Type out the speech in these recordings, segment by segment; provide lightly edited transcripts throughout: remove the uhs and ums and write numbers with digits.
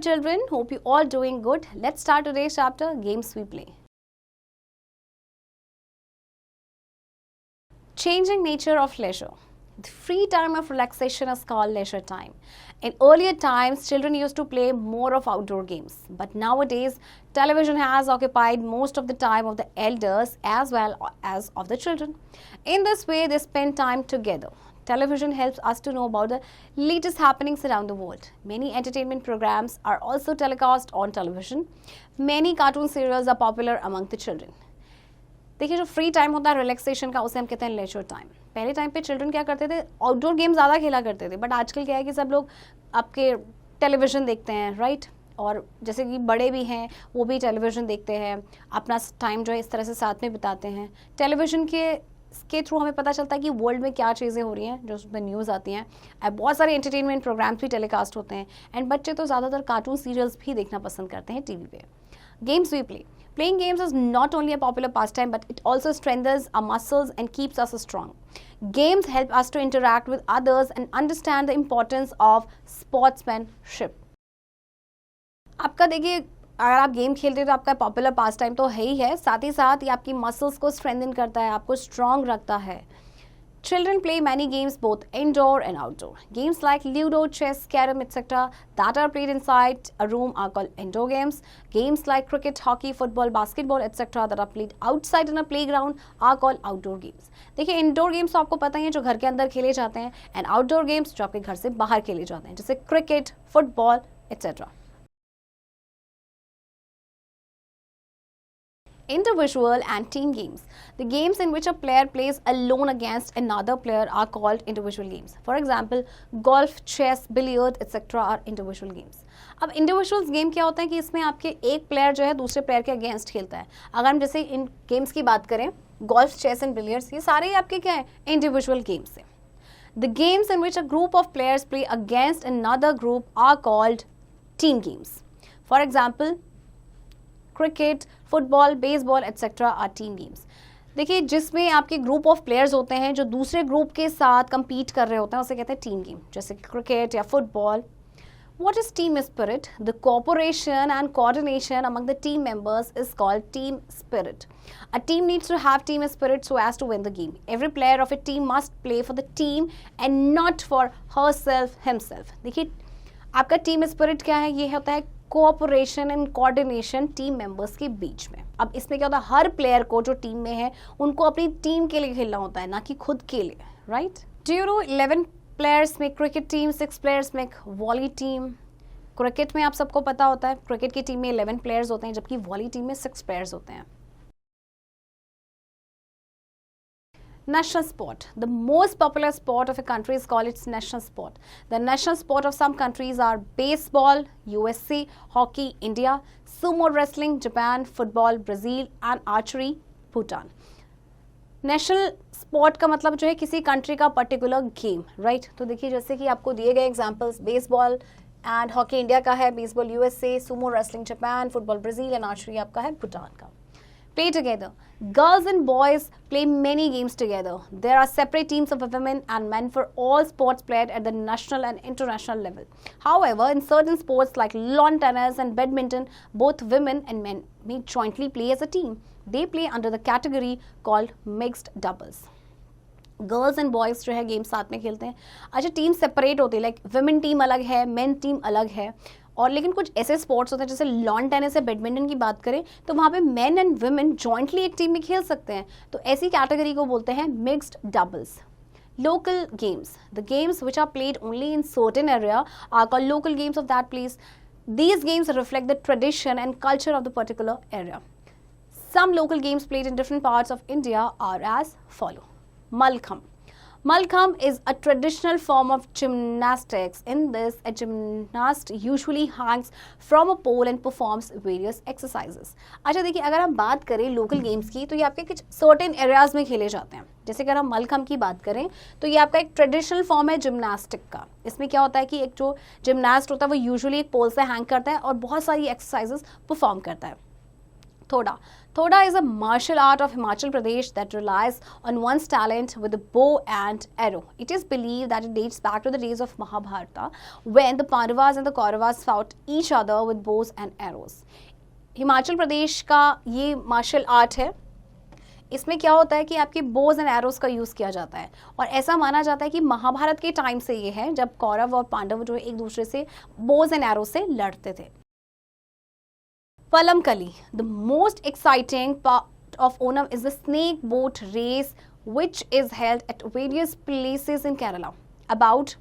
children, hope you all doing good. Let's start today's chapter, Games We Play. Changing nature of leisure. The free time of relaxation is called leisure time. In earlier times, children used to play more of outdoor games. But nowadays, television has occupied most of the time of the elders as well as of the children. In this way, they spend time together. Television helps us to know about the latest happenings around the world. Many entertainment programs are also telecast on television. Many cartoon serials are popular among the children. देखिए जो free time होता है relaxation का, उसे हम कहते हैं leisure time. पहले टाइम पे चिल्ड्रन क्या करते थे, आउटडोर गेम ज़्यादा खेला करते थे. बट आजकल क्या है कि सब लोग आपके टेलीविज़न देखते हैं, राइट. और जैसे कि बड़े भी हैं वो भी टेलीविज़न देखते हैं, अपना टाइम जो है इस तरह से साथ में बिताते हैं. टेलीविज़न के थ्रू हमें पता चलता है कि वर्ल्ड में क्या चीज़ें हो रही हैं, जो उसमें न्यूज़ आती हैं. बहुत सारे एंटरटेनमेंट प्रोग्राम्स भी टेलीकास्ट होते हैं. एंड बच्चे तो ज़्यादातर कार्टून सीरियल्स भी देखना पसंद करते हैं टीवी पे. Games we play. Playing games is not only a popular pastime, but it also strengthens our muscles and keeps us strong. Games help us to interact with others and understand the importance of sportsmanship. आपका देखिए, अगर आप game खेलते हैं तो आपका popular पास time तो है ही है, साथ ही साथ ये आपकी मसल्स को स्ट्रेंथन करता है, आपको स्ट्रॉन्ग रखता है. Children play many games both indoor and outdoor. Games like Ludo, chess, carom, etc. that are played inside a room are called indoor games. Games like cricket, hockey, football, basketball, etc. that are played outside in a playground are called outdoor games. देखिए indoor games तो आपको पता ही है जो घर के अंदर खेले जाते हैं, एंड आउटडोर गेम्स जो आपके घर से बाहर खेले जाते हैं, जैसे cricket, football etc. Individual and team games. The games in which a player plays alone against another player are called individual games. For example, golf, chess, billiard, etc. are individual games. अब individuals game क्या होता है कि इसमें आपके एक player जो है दूसरे प्लेयर के अगेंस्ट खेलता है. अगर हम जैसे इन गेम्स की बात करें, गोल्फ, चेस एंड बिलियर्ड्स, ये सारे आपके क्या है, इंडिविजुअल गेम्स हैं. The games in which a group of players play against another group are called team games. For example, cricket, football, baseball etc. Are team games. देखिए जिसमें आपके group of players होते हैं जो दूसरे ग्रुप के साथ compete कर रहे होते हैं, उसे कहते हैं टीम गेम, जैसे क्रिकेट या football. What is team spirit? The cooperation and coordination among the team members is called team spirit. A team needs to have team spirit so as to win the game. Every player of a team must play for the team and not for herself, himself. देखिए आपका team spirit क्या है, ये होता है cooperation and coordination team members के बीच में. अब इसमें क्या होता है, हर प्लेयर को जो टीम में है उनको अपनी टीम के लिए खेलना होता है, ना कि खुद के लिए, right. Do you know 11 players में क्रिकेट टीम, 6 प्लेयर्स में वॉली टीम. क्रिकेट में आप सबको पता होता है क्रिकेट की टीम में 11 प्लेयर्स होते हैं, जबकि वॉली टीम में 6 प्लेयर्स होते हैं. National sport. The most popular sport of a country is called its national sport. The national sport of some countries are baseball, USA, hockey, India, sumo wrestling, Japan, football, Brazil, and archery, Bhutan. National sport का मतलब जो है किसी country का particular game, right. तो देखिए जैसे कि आपको दिए गए examples, baseball and hockey India का है, baseball USA, Sumo wrestling Japan, football Brazil and archery आपका है भूटान का. Play together. Girls and boys play many games together. There are separate teams of women and men for all sports played at the national and international level. However, in certain sports like lawn tennis and badminton, both women and men may jointly play as a team. They play under the category called mixed doubles. Girls and boys जो है game साथ में खेलते हैं. अच्छा, team separate होती है, like women team अलग है, मेन टीम अलग है. और लेकिन कुछ ऐसे स्पोर्ट्स होते हैं जैसे लॉन टेनिस या बैडमिंटन की बात करें तो वहाँ पे मेन एंड वुमेन जॉइंटली एक टीम में खेल सकते हैं. तो ऐसी कैटेगरी को बोलते हैं mixed doubles. Local games. The games which are played only in certain area are called local games of that place. These games reflect the tradition and culture of the particular area. Some local games played in different parts of India are as follow. Malkham. Malkham is a traditional form of gymnastics. In this, a gymnast usually hangs from a pole and performs various exercises. अच्छा देखिए, अगर हम बात करें local games की तो ये आपके कुछ सर्टेन एरियाज में खेले जाते हैं. जैसे अगर हम मलखम की बात करें तो ये आपका एक ट्रेडिशनल फॉर्म है जिम्नास्टिक का. इसमें क्या होता है कि एक जो जिम्नास्ट होता है वो यूजुअली एक पोल से हैंग करता है और बहुत सारी एक्सरसाइजेस परफॉर्म करता है. Thoda. Thoda is a martial art of Himachal Pradesh that relies on one's talent with a bow and arrow. It is believed that it dates back to the days of Mahabharata, when the Pandavas and the Kauravas fought each other with bows and arrows. Himachal Pradesh का ये martial art है. इसमें क्या होता है कि आपके बोज and arrows का यूज़ किया जाता है, और ऐसा माना जाता है कि महाभारत के टाइम से ये है, जब कौरव और पांडव जो है एक दूसरे से बोज एंड एरोज से लड़ते थे. Palamkali. The most exciting part of Onam is the snake boat race, which is held at various places in Kerala. About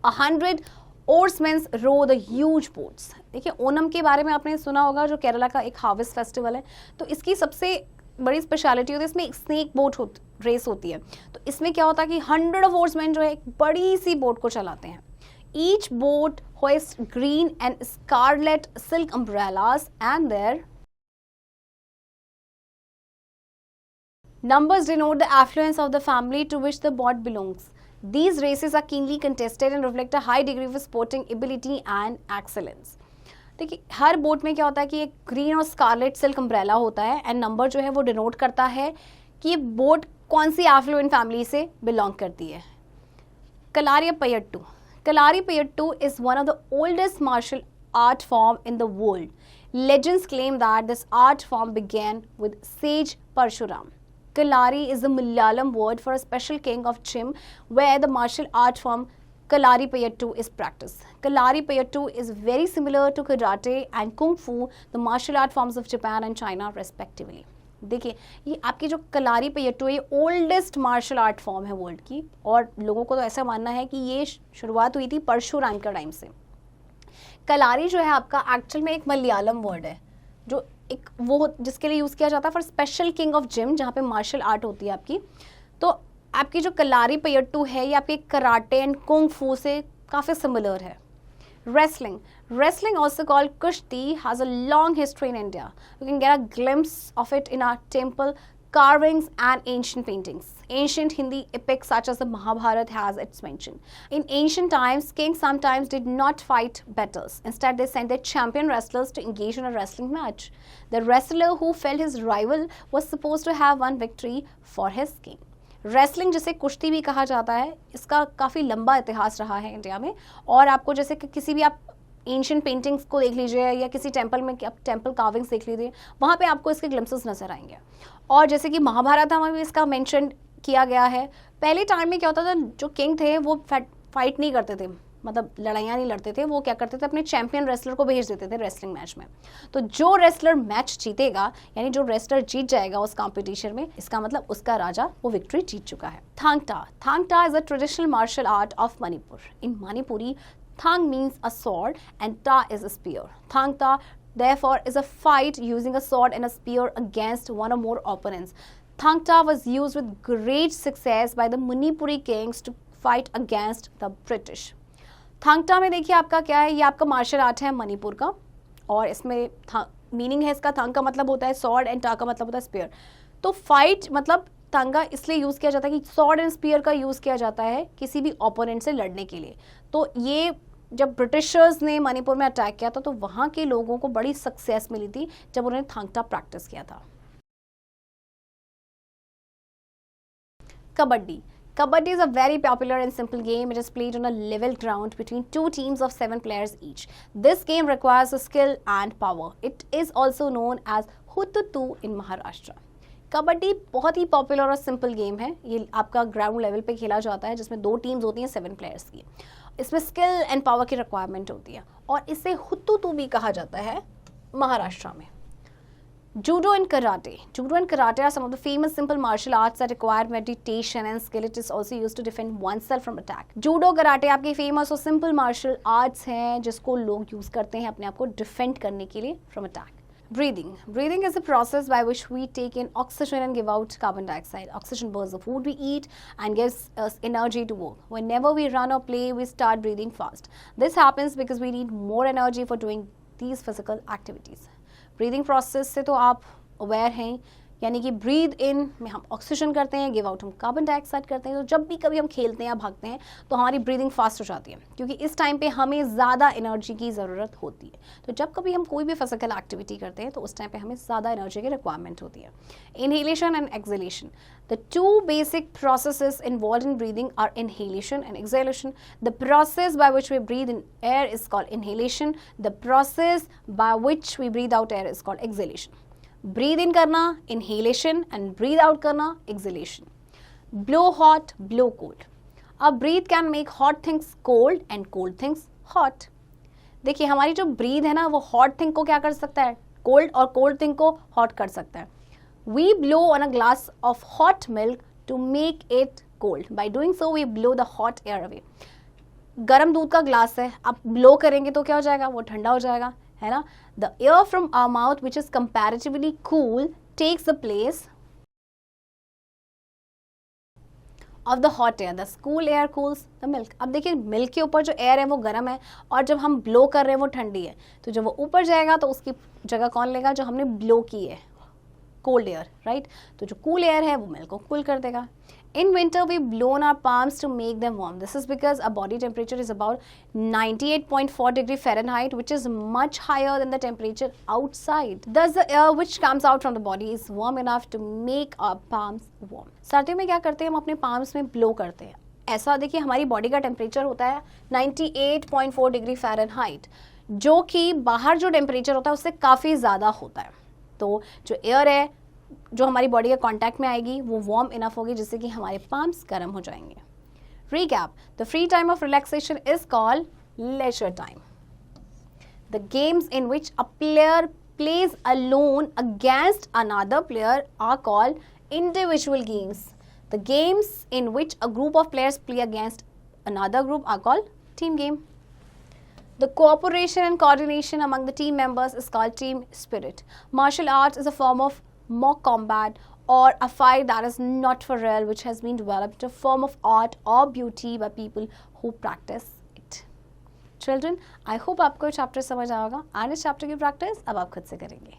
100 oarsmen row the huge boats. देखिए, ओनम के बारे में आपने सुना होगा, जो केरला का एक हार्वेस्ट फेस्टिवल है. तो इसकी सबसे बड़ी स्पेशलिटी होती है, इसमें एक स्नेक बोट रेस होती है. तो इसमें क्या होता है कि 100 oarsmen जो है एक बड़ी सी बोट को चलाते हैं. Each boat hoists green and scarlet silk umbrellas, and their numbers denote the affluence of the family to which the boat belongs. These races are keenly contested and reflect a high degree of sporting ability and excellence. देखिए, हर boat में क्या होता है कि एक green और Scarlett silk umbrella होता है, एंड नंबर जो है वो डिनोट करता है कि ये बोट कौन सी एफ्लुएंट फैमिली से बिलोंग करती है. Kalaripayattu. Kalaripayattu is one of the oldest martial art form in the world. Legends claim that this art form began with sage Parshuram. Kalari is the Malayalam word for a special king of Chim, where the martial art form Kalaripayattu is practiced. Kalaripayattu is very similar to karate and kung fu, the martial art forms of Japan and China respectively. देखिए, ये आपकी जो कलारी पयट्टू है, ये oldest martial art form है world की, और लोगों को तो ऐसा मानना है कि ये शुरुआत हुई थी परशुराम का टाइम से. कलारी जो है आपका एक्चुअल में एक मलयालम वर्ड है, जो एक वो जिसके लिए यूज़ किया जाता है for special king of gym, जहाँ पे मार्शल आर्ट होती है आपकी. तो आपकी जो कलारी पयट्टू है, ये आपके कराटे एंड कुंग फू से काफ़ी सिमिलर है. Wrestling. Wrestling, also called Kushti, has a long history in India. You can get a glimpse of it in our temple carvings and ancient paintings. Ancient Hindi epics such as the Mahabharata has its mention. In ancient times, kings sometimes did not fight battles. Instead, they sent their champion wrestlers to engage in a wrestling match. The wrestler who felt his rival was supposed to have won victory for his king. Wrestling, जिसे कुश्ती भी कहा जाता है, इसका काफ़ी लंबा इतिहास रहा है इंडिया में. और आपको जैसे कि किसी भी आप एंशियंट पेंटिंग्स को देख लीजिए, या किसी टेंपल में आप टेंपल कार्विंग्स देख लीजिए, वहाँ पे आपको इसके ग्लिम्पसेस नजर आएंगे. और जैसे कि महाभारत में भी इसका मेंशन किया गया है. पहले टाइम में क्या होता था, जो किंग थे वो फाइट नहीं करते थे, मतलब लड़ाइयाँ नहीं लड़ते थे, वो क्या करते थे, अपने चैंपियन रेसलर को भेज देते थे रेसलिंग मैच में. तो जो रेसलर मैच जीतेगा, यानी जो रेसलर जीत जाएगा उस कंपटीशन में, इसका मतलब उसका राजा वो विक्ट्री जीत चुका है. Thangta. Thangta is a traditional martial art of Manipur. In Manipuri, thang means a sword and ta is a spear. Thangta therefore is a fight using a sword and a spear against one or more opponents. Thangta was used with great success by the Manipuri kings to fight against the British. Thangta में देखिए आपका क्या है, ये आपका martial art है मणिपुर का, और इसमें मीनिंग है इसका, थांग का मतलब होता है स्वॉर्ड एंड टा का मतलब होता है स्पीयर. तो फाइट मतलब तांगा इसलिए यूज़ किया जाता है कि स्वॉर्ड एंड स्पीयर का यूज़ किया जाता है किसी भी ओपोनेंट से लड़ने के लिए. तो ये जब ब्रिटिशर्स ने मणिपुर में अटैक किया था, तो वहाँ के लोगों को बड़ी सक्सेस मिली थी जब उन्होंने थांगटा प्रैक्टिस किया था. Kabaddi. Kabaddi is a very popular and simple game. It is played on a level ground between two teams of 7 players each. This game requires a skill and power. It is also known as Hututu in Maharashtra. Kabaddi बहुत ही popular और simple game है. ये आपका ground level पे खेला जाता है, जिसमें 2 टीम्स होती हैं 7 प्लेयर्स की. इसमें स्किल एंड पावर की रिक्वायरमेंट होती है, और इसे हुतुतु भी कहा जाता है महाराष्ट्र में. Judo and karate. Judo and karate are some of the famous simple martial arts that require meditation and skill. It is also used to defend oneself from attack. Judo, karate आपके famous और simple martial arts हैं जिसको लोग use करते हैं अपने आप को defend करने के लिए from attack. Breathing. Breathing is a process by which we take in oxygen and give out carbon dioxide. Oxygen burns the food we eat and gives us energy to work. Whenever we run or play, we start breathing fast. This happens because we need more energy for doing these physical activities. Breathing process से तो आप aware हैं यानी कि breathe in में हम oxygen करते हैं, गिव आउट हम कार्बन डाइऑक्साइड करते हैं। तो जब भी कभी हम खेलते हैं या भागते हैं तो हमारी ब्रीदिंग फास्ट हो जाती है, क्योंकि इस टाइम पे हमें ज़्यादा एनर्जी की ज़रूरत होती है। तो जब कभी हम कोई भी फिजिकल एक्टिविटी करते हैं तो उस टाइम पे हमें ज़्यादा एनर्जी की रिक्वायरमेंट होती है। Inhalation and exhalation, the two basic processes involve in breathing are inhalation and exhalation. The process by which we breathe in air is called inhalation. The process by which we breathe out air is called exhalation. Breathe in करना inhalation and breathe out करना exhalation. Blow hot, blow cold. अब breathe can make hot things cold and cold things hot. देखिए हमारी जो breathe है ना वो hot thing को क्या कर सकता है, cold, और cold thing को hot कर सकता है. We blow on a glass of hot milk to make it cold. By doing so we blow the hot air away. गरम दूध का ग्लास है, आप ब्लो करेंगे तो क्या हो जाएगा, वो ठंडा हो जाएगा, है ना. The air from our mouth which is comparatively cool takes the place of the hot air. The cool air cools the milk. अब देखिए मिल्क के ऊपर जो एयर है वो गर्म है और जब हम ब्लो कर रहे हैं वो ठंडी है, तो जब वो ऊपर जाएगा तो उसकी जगह कौन लेगा, जो हमने ब्लो की है, कोल्ड एयर, राइट. तो जो कूल एयर है वो मिल्क को कूल कर देगा. In winter, we blow on our palms to make them warm. This is because our body temperature is about 98.4 degree Fahrenheit, which is much higher than the temperature outside. Thus, the air which comes out from the body is warm enough to make our palms warm. सर्दियों में क्या करते हैं, हम अपने palms में blow करते हैं. ऐसा देखिए हमारी बॉडी का टेम्परेचर होता है 98.4 डिग्री फ़ारेनहाइट, जो कि बाहर जो टेम्परेचर होता है उससे काफ़ी ज़्यादा होता है. तो जो एयर है जो हमारी बॉडी के कांटेक्ट में आएगी वो वार्म इनफ होगी जिससे कि हमारे पाम्स गर्म हो जाएंगे. Recap: the free time of relaxation is called leisure time. The games in which a player plays alone against another player are called individual games. The games in which a group of players play against another group are called team game. The cooperation and coordination among the team members is called team spirit. Martial arts is a form of mock combat or a fight that is not for real, which has been developed a form of art or beauty by people who practice it. Children, I hope आपको chapter समझ आएगा. और इस chapter की practice अब आप खुद से करेंगे.